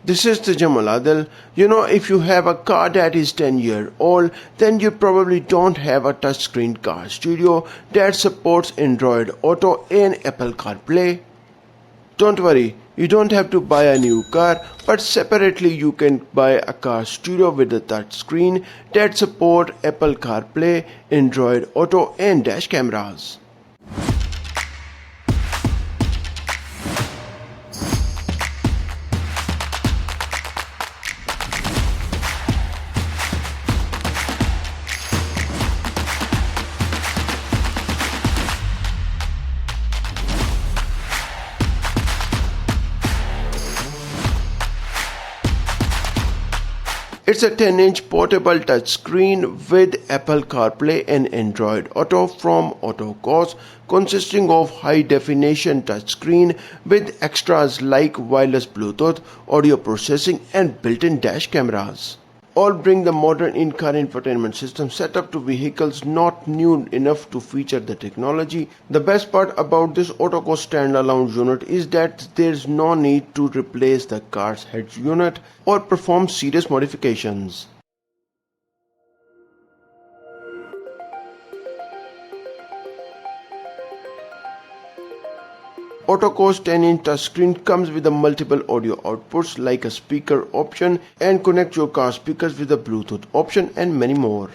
This is Tajamul, Adil. If you have a car that is 10-year old, then you probably don't have a touchscreen car stereo that supports Android Auto and Apple CarPlay. Don't worry, you don't have to buy a new car, but separately you can buy a car stereo with a touchscreen that support Apple CarPlay, Android Auto and dash cameras. It's a 10-inch portable touchscreen with Apple CarPlay and Android Auto from Ottocast, consisting of high-definition touchscreen with extras like wireless Bluetooth, audio processing and built-in dash cameras. All bring the modern in-car infotainment system set up to vehicles not new enough to feature the technology. The best part about this Ottocast standalone unit is that there's no need to replace the car's head unit or perform serious modifications. Ottocast 10-inch touchscreen comes with a multiple audio outputs like a speaker option and connect your car speakers with a Bluetooth option and many more.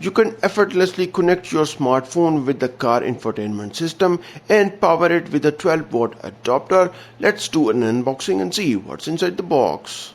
You can effortlessly connect your smartphone with the car infotainment system and power it with a 12-watt adapter. Let's do an unboxing and see what's inside the box.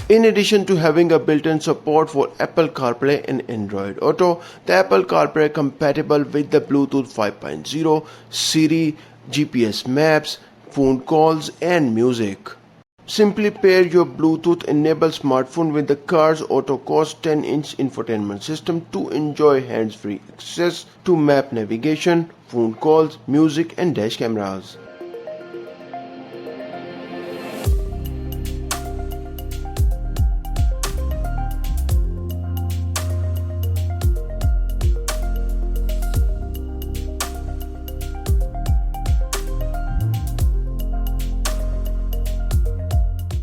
In addition to having a built-in support for Apple CarPlay and Android Auto, the Apple CarPlay is compatible with the Bluetooth 5.0, Siri, GPS maps, phone calls and music. Simply pair your Bluetooth-enabled smartphone with the car's Ottocast 10-inch infotainment system to enjoy hands-free access to map navigation, phone calls, music and dash cameras.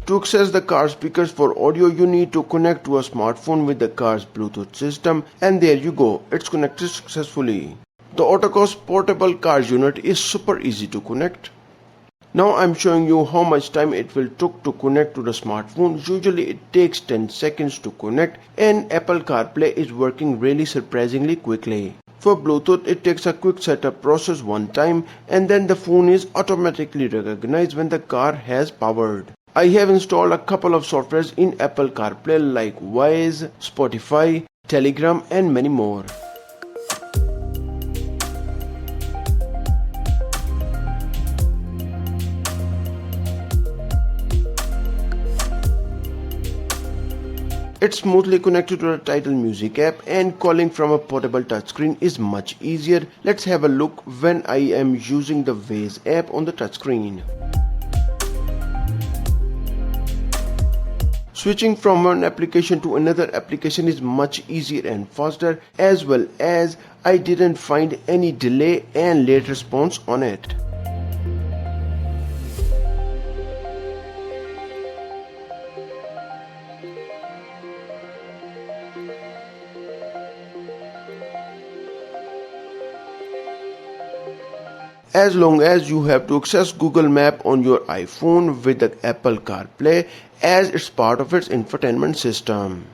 To access the car speakers for audio, you need to connect to a smartphone with the car's Bluetooth system, and there you go, it's connected successfully. The Ottocast portable car unit is super easy to connect. Now I'm showing you how much time it will take to connect to the smartphone. Usually it takes 10 seconds to connect, and Apple CarPlay is working really surprisingly quickly. For Bluetooth, it takes a quick setup process one time, and then the phone is automatically recognized when the car has powered. I have installed a couple of softwares in Apple CarPlay like Wise, Spotify, Telegram and many more. It's smoothly connected to the Tidal Music app, and calling from a portable touchscreen is much easier. Let's have a look when I am using the Waze app on the touchscreen. Switching from one application to another application is much easier and faster, as well as I didn't find any delay and late response on it. As long as you have to access Google Map on your iPhone with the Apple CarPlay as it's part of its infotainment system.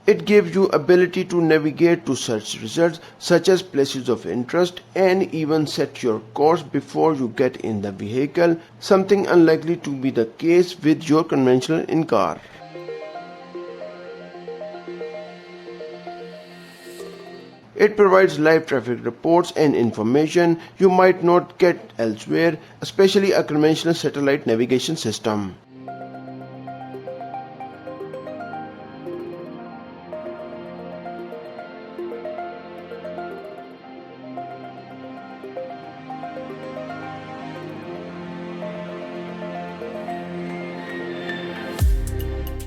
It gives you ability to navigate to search results such as places of interest and even set your course before you get in the vehicle, something unlikely to be the case with your conventional in-car. It provides live traffic reports and information you might not get elsewhere, especially a conventional satellite navigation system.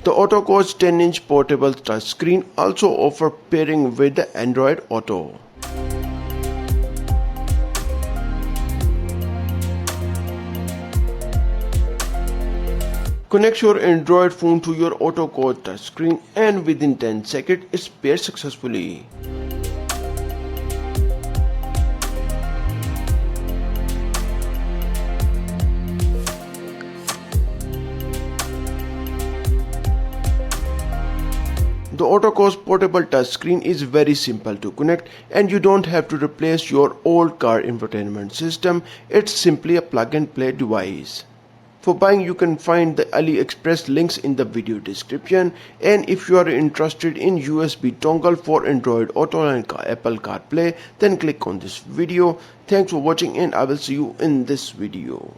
The Ottocast 10-inch portable touchscreen also offers pairing with the Android Auto. Connect your Android phone to your Ottocast touchscreen and within 10 seconds it's paired successfully. The Ottocast portable touchscreen is very simple to connect and you don't have to replace your old car infotainment system. It's simply a plug-and-play device. For buying, you can find the AliExpress links in the video description, and if you are interested in USB dongle for Android Auto and Apple CarPlay, then click on this video. Thanks for watching and I will see you in this video.